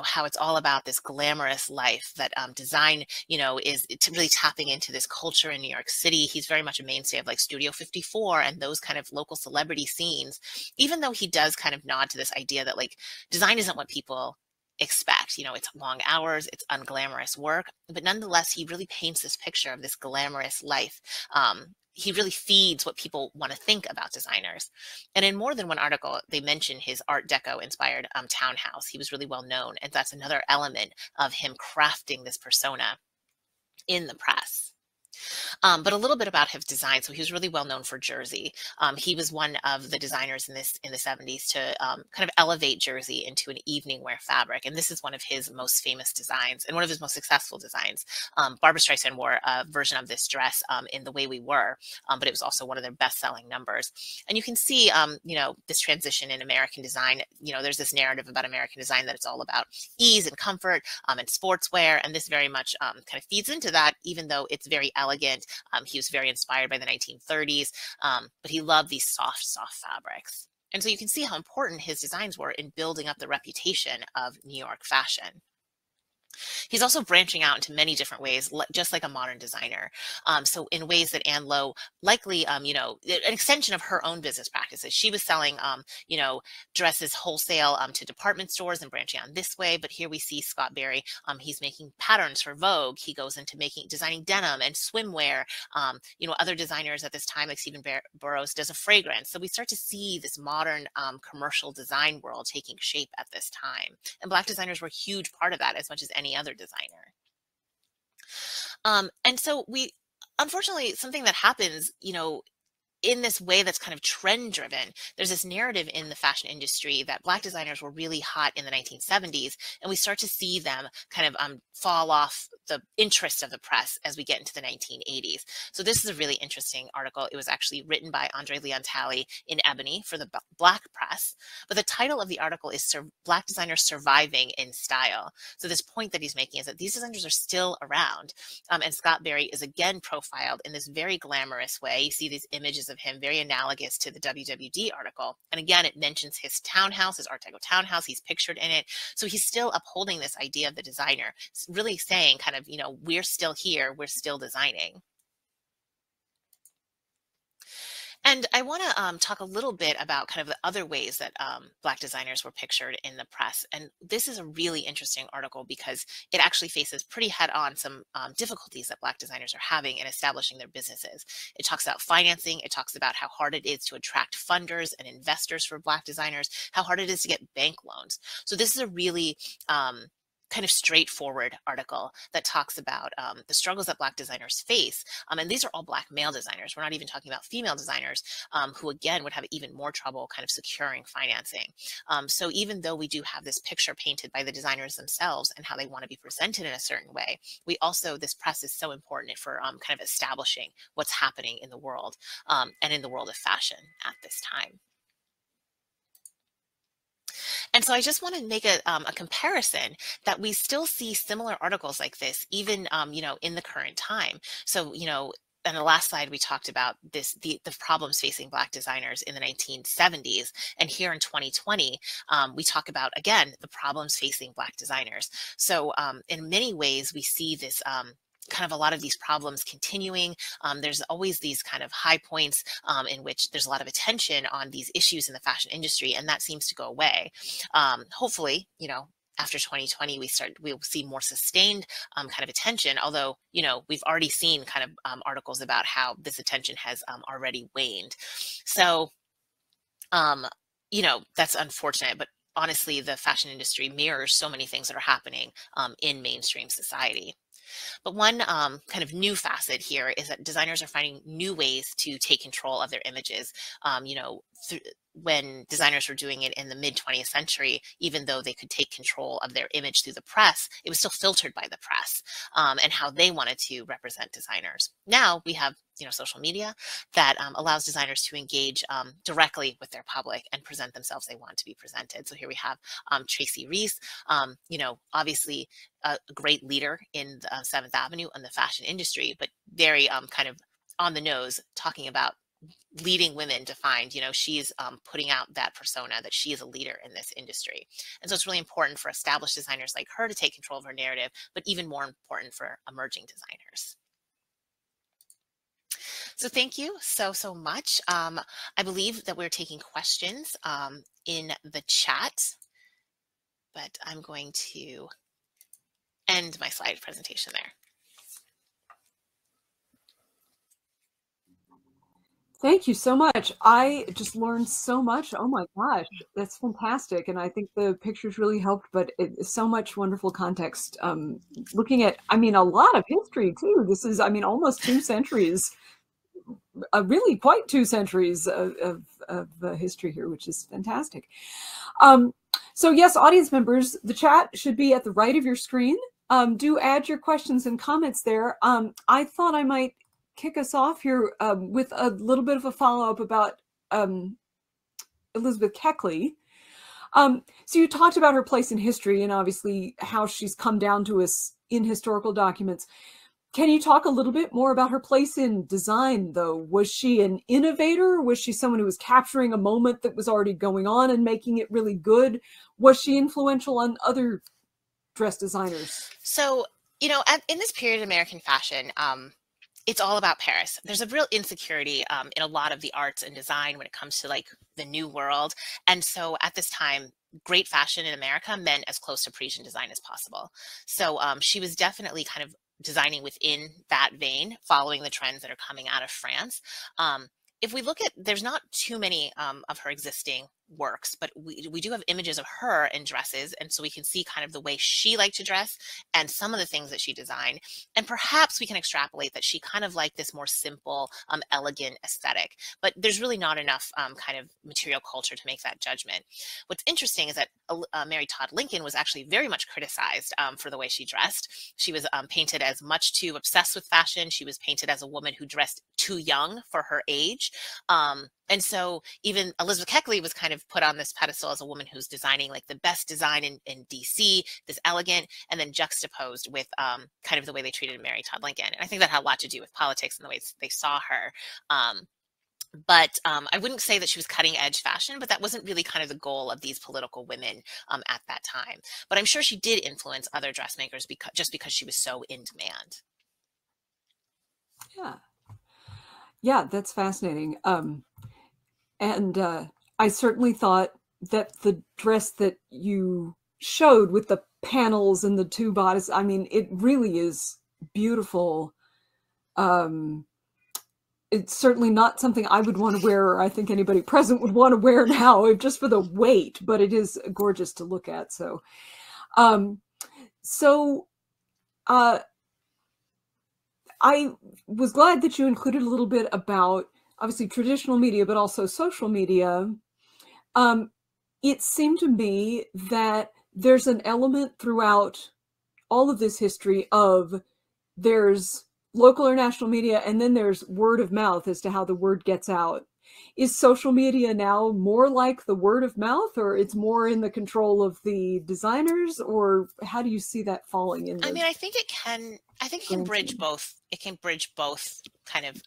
how it's all about this glamorous life that design, is really tapping into this culture in New York City. He's very much a mainstay of like Studio 54 and those kind of local celebrity scenes, even though he does kind of nod to this idea that like design isn't what people expect. It's long hours, it's unglamorous work, but nonetheless, he really paints this picture of this glamorous life. He really feeds what people want to think about designers. And in more than one article, they mention his Art Deco inspired townhouse. He was really well known. And that's another element of him crafting this persona in the press. But a little bit about his design. So he was really well known for Jersey. He was one of the designers in the 70s to kind of elevate Jersey into an evening wear fabric. And this is one of his most famous designs and one of his most successful designs. Barbra Streisand wore a version of this dress in The Way We Were, but it was also one of their best-selling numbers. And you can see, this transition in American design. There's this narrative about American design that it's all about ease and comfort and sportswear. And this very much kind of feeds into that, even though it's very elegant. He was very inspired by the 1930s, but he loved these soft fabrics. And so you can see how important his designs were in building up the reputation of New York fashion. He's also branching out into many different ways, just like a modern designer. So in ways that Anne Lowe likely, an extension of her own business practices. She was selling, dresses wholesale to department stores and branching out this way. But here we see Scott Berry. He's making patterns for Vogue. He goes into designing denim and swimwear. Other designers at this time, like Stephen Burrows, does a fragrance. So we start to see this modern commercial design world taking shape at this time. And Black designers were a huge part of that as much as any other designer. And so unfortunately, something that happens, in this way that's kind of trend driven, there's this narrative in the fashion industry that Black designers were really hot in the 1970s, and we start to see them kind of fall off the interest of the press as we get into the 1980s. So this is a really interesting article. It was actually written by Andre Leon Talley in Ebony for the Black press, but the title of the article is Black Designers Surviving in Style. So this point that he's making is that these designers are still around, and Scott Berry is again profiled in this very glamorous way. You see these images of him very analogous to the WWD article. And again, it mentions his townhouse, his Art Deco townhouse. He's pictured in it. So he's still upholding this idea of the designer, really saying kind of, we're still here, we're still designing. And I want to talk a little bit about kind of the other ways that Black designers were pictured in the press. And this is a really interesting article because it actually faces pretty head on some difficulties that Black designers are having in establishing their businesses. It talks about financing. It talks about how hard it is to attract funders and investors for Black designers, how hard it is to get bank loans. So this is a really kind of straightforward article that talks about the struggles that Black designers face. And these are all Black male designers. We're not even talking about female designers who, again, would have even more trouble kind of securing financing. So even though we do have this picture painted by the designers themselves and how they want to be presented in a certain way, this press is so important for kind of establishing what's happening in the world and in the world of fashion at this time. And so I just want to make a comparison that we still see similar articles like this, even, in the current time. So, on the last slide, we talked about the problems facing Black designers in the 1970s. And here in 2020, we talk about, again, the problems facing Black designers. So in many ways, we see this kind of a lot of these problems continuing. There's always these kind of high points in which there's a lot of attention on these issues in the fashion industry, and that seems to go away. Hopefully, after 2020, we'll see more sustained kind of attention, although, we've already seen kind of articles about how this attention has already waned. So, that's unfortunate, but honestly, the fashion industry mirrors so many things that are happening in mainstream society. But one kind of new facet here is that designers are finding new ways to take control of their images. When designers were doing it in the mid 20th century, even though they could take control of their image through the press, it was still filtered by the press and how they wanted to represent designers. Now we have social media that allows designers to engage directly with their public and present themselves they want to be presented. So here we have Tracy Reese, obviously a great leader in the 7th Avenue and the fashion industry, but very kind of on the nose, talking about leading women to find, she's putting out that persona that she is a leader in this industry. And so it's really important for established designers like her to take control of her narrative, but even more important for emerging designers. So thank you so much. I believe that we're taking questions in the chat, but I'm going to end my slide presentation there. Thank you so much. I just learned so much. Oh my gosh, that's fantastic. And I think the pictures really helped, but it's so much wonderful context. Looking at, a lot of history too. This is, almost 2 centuries, really quite 2 centuries of history here, which is fantastic. So yes, audience members, the chat should be at the right of your screen. Do add your questions and comments there. I thought I might kick us off here with a little bit of a follow-up about Elizabeth Keckley. So you talked about her place in history and obviously how she's come down to us in historical documents. Can you talk a little bit more about her place in design, though? Was she an innovator? Was she someone who was capturing a moment that was already going on and making it really good? Was she influential on other dress designers? So, in this period of American fashion, it's all about Paris. There's a real insecurity in a lot of the arts and design when it comes to like the new world. And so at this time, great fashion in America meant as close to Parisian design as possible. So she was definitely kind of designing within that vein, following the trends that are coming out of France. If we look at, there's not too many of her existing works, but we do have images of her in dresses. And so we can see kind of the way she liked to dress and some of the things that she designed. And perhaps we can extrapolate that she kind of liked this more simple, elegant aesthetic, but there's really not enough kind of material culture to make that judgment. What's interesting is that Mary Todd Lincoln was actually very much criticized for the way she dressed. She was painted as much too obsessed with fashion. She was painted as a woman who dressed too young for her age. And so even Elizabeth Keckley was kind of put on this pedestal as a woman who's designing like the best design in DC, this elegant, and then juxtaposed with kind of the way they treated Mary Todd Lincoln. And I think that had a lot to do with politics and the way they saw her. But I wouldn't say that she was cutting edge fashion, but that wasn't really kind of the goal of these political women at that time. But I'm sure she did influence other dressmakers just because she was so in demand. Yeah, that's fascinating. And I certainly thought that the dress that you showed with the panels and the 2 bodices, it really is beautiful. It's certainly not something I would want to wear, or I think anybody present would want to wear now, just for the weight, but it is gorgeous to look at. So, I was glad that you included a little bit about obviously traditional media, but also social media. It seemed to me that there's an element throughout all of this history of there's local or national media, and then there's word of mouth as to how the word gets out. Is social media now more like the word of mouth, or it's more in the control of the designers, or how do you see that falling in? I think it can bridge both. It can bridge both kind of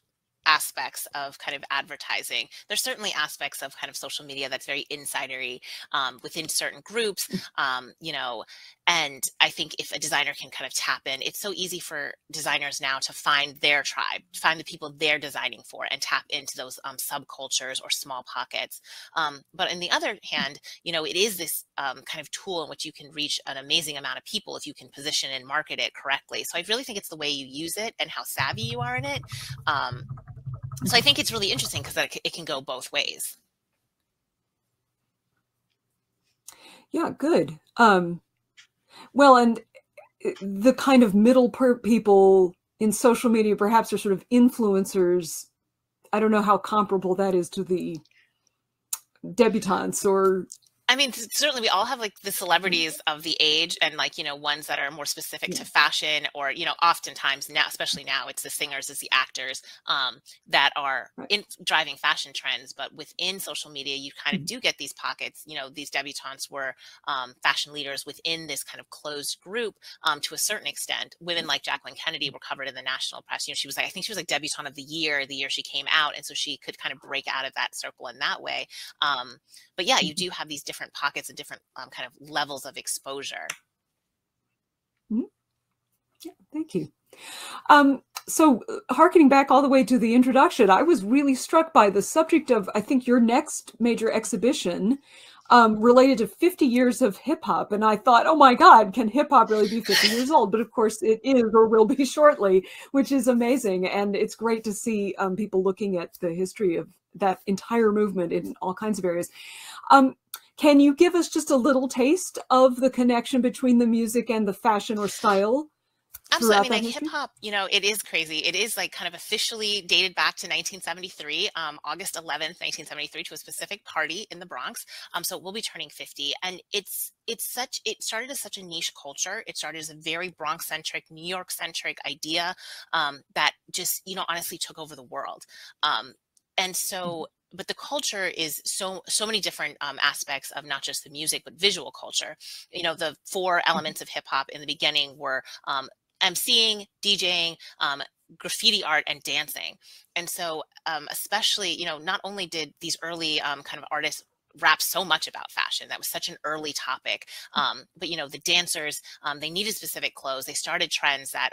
aspects of kind of advertising. There's certainly aspects of kind of social media that's very insidery within certain groups, And I think if a designer can kind of tap in, it's so easy for designers now to find their tribe, find the people they're designing for, and tap into those subcultures or small pockets. But on the other hand, it is this kind of tool in which you can reach an amazing amount of people if you can position and market it correctly. So I really think it's the way you use it and how savvy you are in it. So I think it's really interesting because it can go both ways. Yeah, good. Well, and the kind of middle people in social media perhaps are sort of influencers. I don't know how comparable that is to the debutantes or... I mean, certainly we all have like the celebrities of the age and like, ones that are more specific to fashion or, oftentimes now, especially now, it's the singers, it's the actors that are driving fashion trends. But within social media, you kind of do get these pockets. These debutantes were fashion leaders within this kind of closed group to a certain extent. Women like Jacqueline Kennedy were covered in the national press. She was like, I think she was like debutante of the year she came out. And so she could kind of break out of that circle in that way. But yeah, you do have these different pockets and different kind of levels of exposure. Yeah, thank you. So harkening back all the way to the introduction, I was really struck by the subject of, I think, your next major exhibition related to 50 years of hip hop. And I thought, oh my God, can hip hop really be 50 years old? But of course it is, or will be shortly, which is amazing. And it's great to see people looking at the history of that entire movement in all kinds of areas. Can you give us just a little taste of the connection between the music and the fashion or style? Absolutely. I mean, like hip hop, it is crazy. It is like kind of officially dated back to 1973, August 11th, 1973, to a specific party in the Bronx. So we'll be turning 50. And it started as such a niche culture. It started as a very Bronx centric, New York centric idea that just, honestly took over the world. And so, but the culture is so many different aspects of not just the music, but visual culture. The four elements of hip hop in the beginning were emceeing, DJing, graffiti art, and dancing. And so especially, not only did these early kind of artists rap so much about fashion, that was such an early topic, but the dancers, they needed specific clothes. They started trends that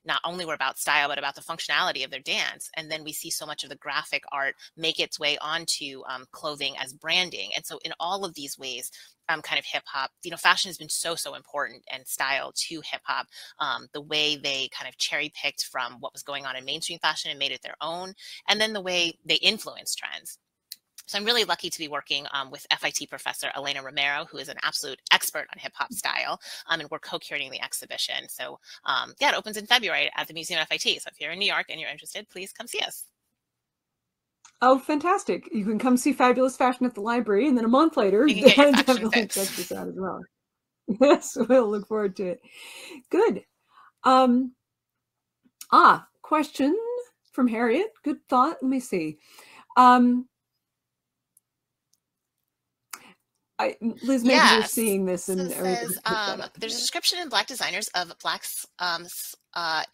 not only were about style, but about the functionality of their dance. And then we see so much of the graphic art make its way onto clothing as branding. And so in all of these ways, kind of hip hop, fashion has been so important, and style to hip hop, the way they kind of cherry picked from what was going on in mainstream fashion and made it their own, and then the way they influenced trends. So I'm really lucky to be working with FIT professor Elena Romero, who is an absolute expert on hip hop style, and we're co-curating the exhibition. So yeah, it opens in February at the Museum of FIT. So if you're in New York and you're interested, please come see us. Oh, fantastic. You can come see fabulous fashion at the library, and then a month later, you can get your definitely check this out as well. Yes, we'll look forward to it. Good. Question from Harriet. Good thought. Let me see. Liz, maybe you're seeing this. So it says, there's a description in Black Designers of Black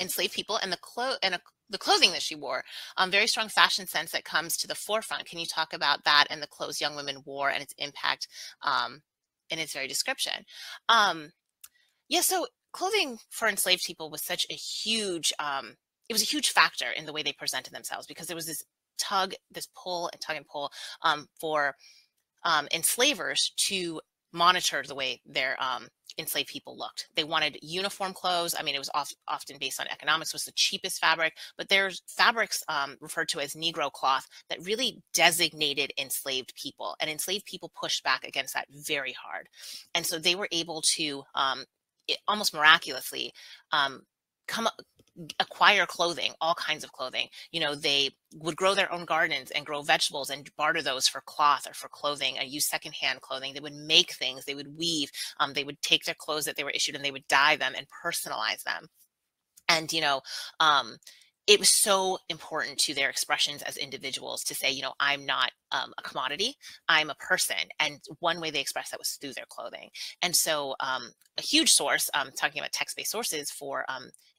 enslaved people and the clothing that she wore. Very strong fashion sense that comes to the forefront. Can you talk about that and the clothes young women wore and its impact in its very description? Yeah, so clothing for enslaved people was such a huge, it was a huge factor in the way they presented themselves, because there was this pull and pull for enslavers to monitor the way their enslaved people looked. They wanted uniform clothes. I mean, it was often based on economics, was the cheapest fabric, but there's fabrics referred to as Negro cloth that really designated enslaved people, and enslaved people pushed back against that very hard. And so they were able to almost miraculously acquire clothing, all kinds of clothing. They would grow their own gardens and grow vegetables and barter those for cloth or for clothing, and use secondhand clothing. They would make things, they would weave, they would take their clothes that they were issued and they would dye them and personalize them. And it was so important to their expressions as individuals to say, you know, I'm not a commodity, I'm a person. And one way they expressed that was through their clothing. And so a huge source, talking about text-based sources for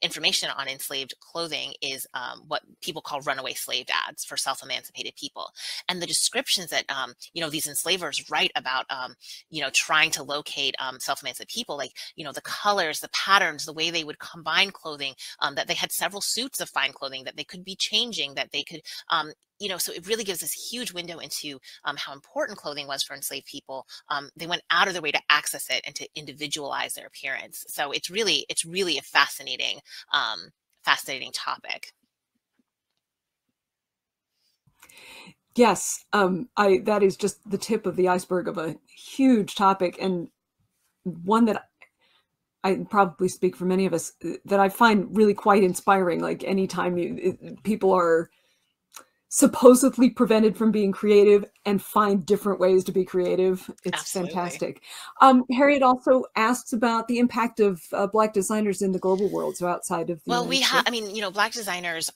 information on enslaved clothing is what people call runaway slave ads for self-emancipated people. And the descriptions that, you know, these enslavers write about, you know, trying to locate self-emancipated people, like, you know, the colors, the patterns, the way they would combine clothing, that they had several suits of fine clothing that they could be changing, that they could, you know, so it really gives this huge window into how important clothing was for enslaved people. They went out of their way to access it and to individualize their appearance. So it's really a fascinating, fascinating topic. Yes, that is just the tip of the iceberg of a huge topic, and one that I probably speak for many of us that I find really quite inspiring. Like anytime people are supposedly prevented from being creative and find different ways to be creative, it's Absolutely. fantastic. Harriet also asks about the impact of Black designers in the global world, so outside of the Well, United States. I mean, you know, Black designers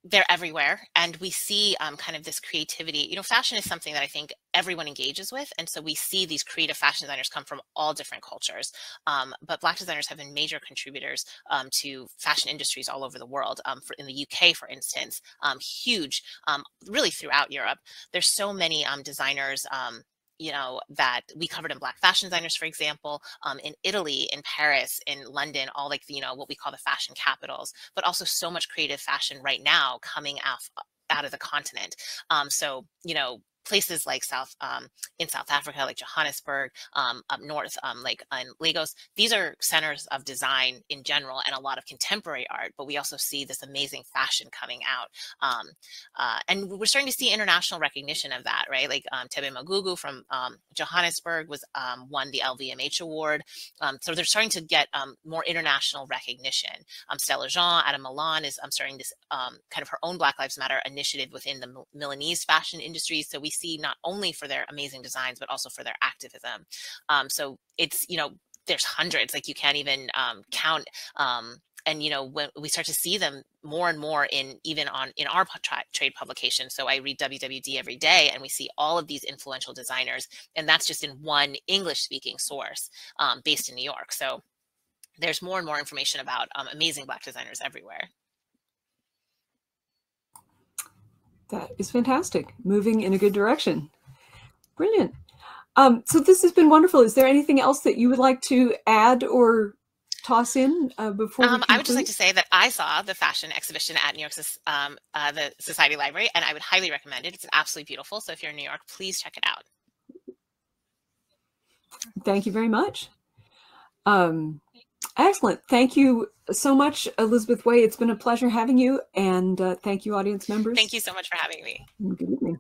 they're everywhere, and we see kind of this creativity. You know, fashion is something that I think everyone engages with, and so we see these creative fashion designers come from all different cultures. But Black designers have been major contributors to fashion industries all over the world. In the UK, for instance, huge, really throughout Europe. There's so many designers. You know, that we covered in Black fashion designers, for example, in Italy, in Paris, in London, all like, you know, what we call the fashion capitals, but also so much creative fashion right now coming out of the continent. So, you know, places like in South Africa, like Johannesburg, up north, like in Lagos, these are centers of design in general and a lot of contemporary art, but we also see this amazing fashion coming out. And we're starting to see international recognition of that, right? Like Tebe Magugu from Johannesburg won the LVMH award. So they're starting to get more international recognition. Stella Jean out of Milan is starting this kind of her own Black Lives Matter initiative within the Milanese fashion industry. So we see not only for their amazing designs, but also for their activism. So it's, you know, there's hundreds, like you can't even count. And, you know, when we start to see them more and more in our trade publication. So I read WWD every day and we see all of these influential designers, and that's just in one English speaking source based in New York. So there's more and more information about amazing Black designers everywhere. That is fantastic. Moving in a good direction. Brilliant. So this has been wonderful. Is there anything else that you would like to add or toss in before we conclude? I would just like to say that I saw the fashion exhibition at New York's the Society Library, and I would highly recommend it. It's absolutely beautiful. So if you're in New York, please check it out. Thank you very much. Excellent. Thank you so much, Elizabeth Way. It's been a pleasure having you, and thank you, audience members. Thank you so much for having me. Good evening.